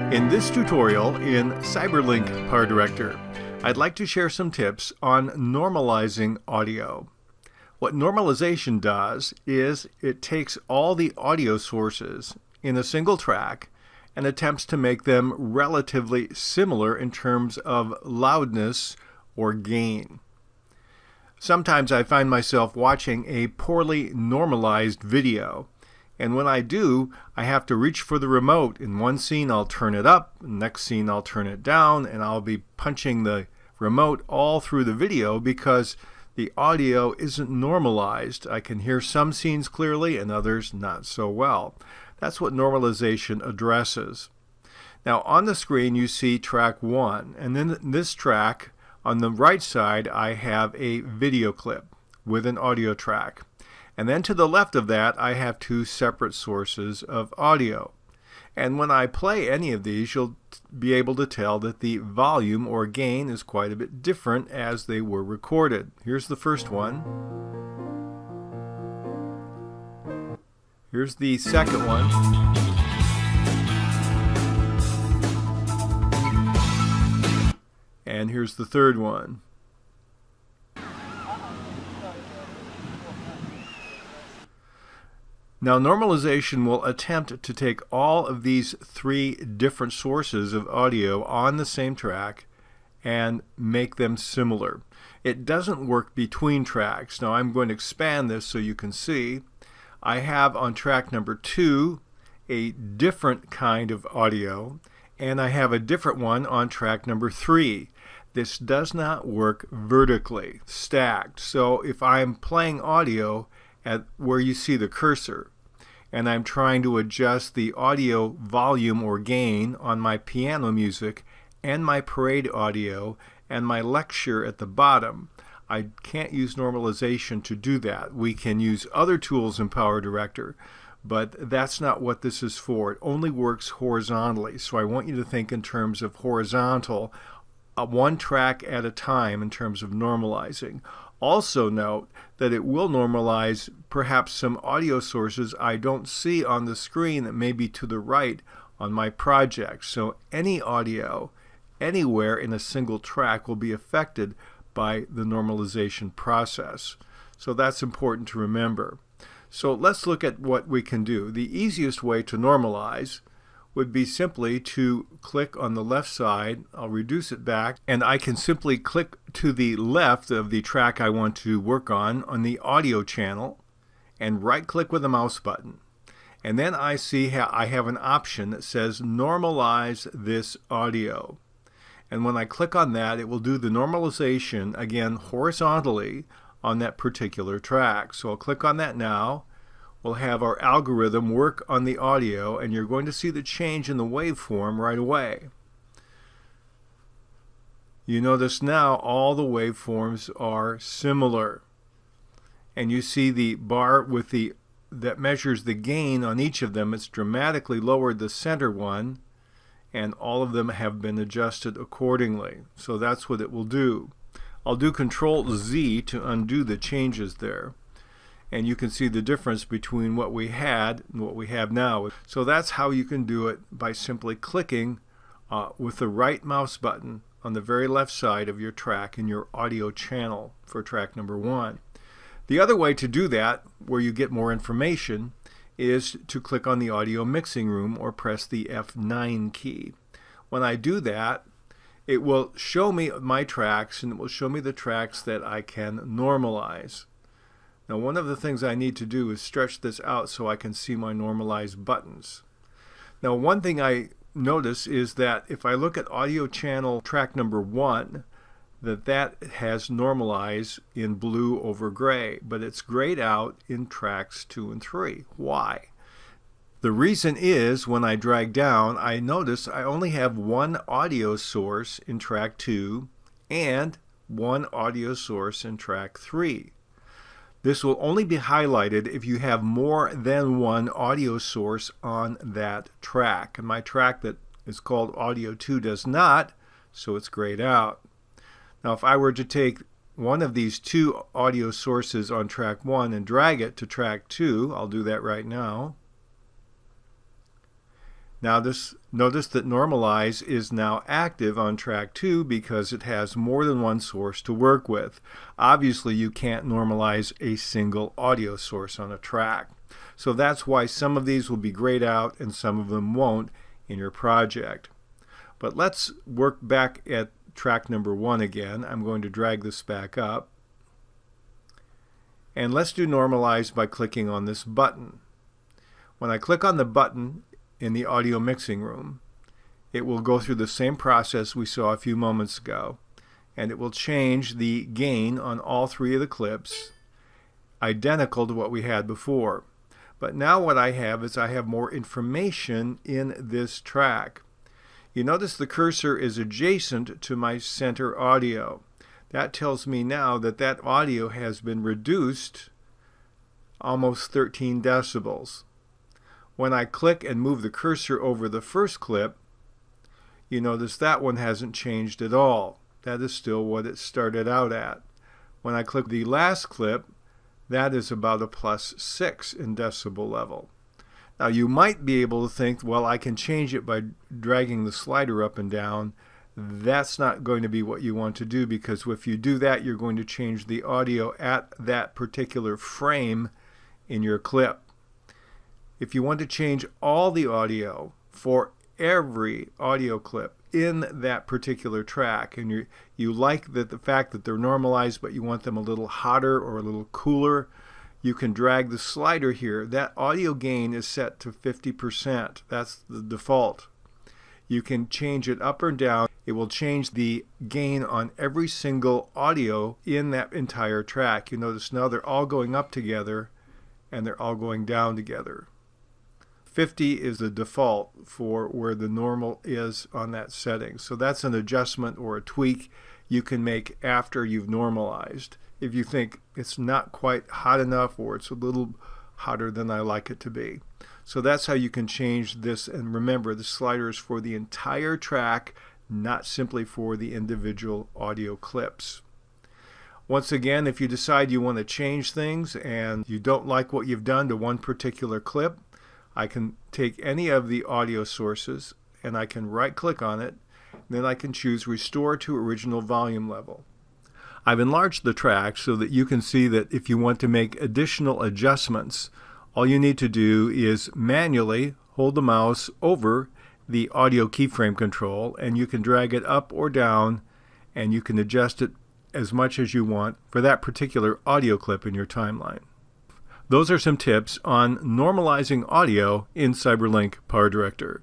In this tutorial in CyberLink PowerDirector, I'd like to share some tips on normalizing audio. What normalization does is it takes all the audio sources in a single track and attempts to make them relatively similar in terms of loudness or gain. Sometimes I find myself watching a poorly normalized video, and when I do, I have to reach for the remote. In one scene I'll turn it up, next scene I'll turn it down, and I'll be punching the remote all through the video because the audio isn't normalized. I can hear some scenes clearly and others not so well. That's what normalization addresses. Now on the screen you see track 1, and then this track on the right side I have a video clip with an audio track. And then to the left of that I have two separate sources of audio. And when I play any of these, you'll be able to tell that the volume or gain is quite a bit different as they were recorded. Here's the first one. Here's the second one. And here's the third one. Now normalization will attempt to take all of these three different sources of audio on the same track and make them similar. It doesn't work between tracks. Now I'm going to expand this so you can see. I have on track number 2 a different kind of audio, and I have a different one on track number 3. This does not work vertically, stacked. So if I'm playing audio at where you see the cursor, and I'm trying to adjust the audio volume or gain on my piano music and my parade audio and my lecture at the bottom, I can't use normalization to do that. We can use other tools in PowerDirector, but that's not what this is for. It only works horizontally. So I want you to think in terms of horizontal, one track at a time in terms of normalizing. Also note that it will normalize perhaps some audio sources I don't see on the screen that may be to the right on my project. So any audio anywhere in a single track will be affected by the normalization process. So that's important to remember. So let's look at what we can do. The easiest way to normalize would be simply to click on the left side. I'll reduce it back, and I can simply click to the left of the track I want to work on the audio channel, and right-click with the mouse button. And then I see I have an option that says Normalize this audio. And when I click on that, it will do the normalization, again, horizontally on that particular track. So I'll click on that now. We'll have our algorithm work on the audio, and you're going to see the change in the waveform right away. You notice now all the waveforms are similar. And you see the bar with that measures the gain on each of them. It's dramatically lowered the center one, and all of them have been adjusted accordingly. So that's what it will do. I'll do Control Z to undo the changes there. And you can see the difference between what we had and what we have now. So that's how you can do it, by simply clicking with the right mouse button on the very left side of your track in your audio channel for track number 1. The other way to do that, where you get more information, is to click on the audio mixing room or press the F9 key. When I do that, it will show me my tracks, and it will show me the tracks that I can normalize. Now one of the things I need to do is stretch this out so I can see my normalize buttons. Now one thing I notice is that if I look at audio channel track number 1, that has normalize in blue over gray, but it's grayed out in tracks 2 and 3. Why? The reason is when I drag down, I notice I only have one audio source in track 2 and one audio source in track 3. This will only be highlighted if you have more than one audio source on that track. And my track that is called Audio 2 does not, so it's grayed out. Now if I were to take one of these two audio sources on track 1 and drag it to track 2, I'll do that right now. Now notice that Normalize is now active on track 2 because it has more than one source to work with. Obviously, you can't normalize a single audio source on a track. So that's why some of these will be grayed out and some of them won't in your project. But let's work back at track number 1 again. I'm going to drag this back up. And let's do Normalize by clicking on this button. When I click on the button in the audio mixing room, it will go through the same process we saw a few moments ago, and it will change the gain on all 3 of the clips, identical to what we had before. But now what I have is I have more information in this track. You notice the cursor is adjacent to my center audio. That tells me now that that audio has been reduced almost 13 decibels. When I click and move the cursor over the first clip, you notice that one hasn't changed at all. That is still what it started out at. When I click the last clip, that is about a +6 in decibel level. Now you might be able to think, well, I can change it by dragging the slider up and down. That's not going to be what you want to do, because if you do that, you're going to change the audio at that particular frame in your clip. If you want to change all the audio for every audio clip in that particular track, and you like the fact that they're normalized, but you want them a little hotter or a little cooler, you can drag the slider here. That audio gain is set to 50%. That's the default. You can change it up or down. It will change the gain on every single audio in that entire track. You notice now they're all going up together and they're all going down together. 50 is the default for where the normal is on that setting. So that's an adjustment or a tweak you can make after you've normalized. If you think it's not quite hot enough or it's a little hotter than I like it to be. So that's how you can change this. And remember, the slider is for the entire track, not simply for the individual audio clips. Once again, if you decide you want to change things and you don't like what you've done to one particular clip, I can take any of the audio sources and I can right-click on it. Then I can choose Restore to Original Volume Level. I've enlarged the track so that you can see that if you want to make additional adjustments, all you need to do is manually hold the mouse over the audio keyframe control, and you can drag it up or down, and you can adjust it as much as you want for that particular audio clip in your timeline. Those are some tips on normalizing audio in CyberLink PowerDirector.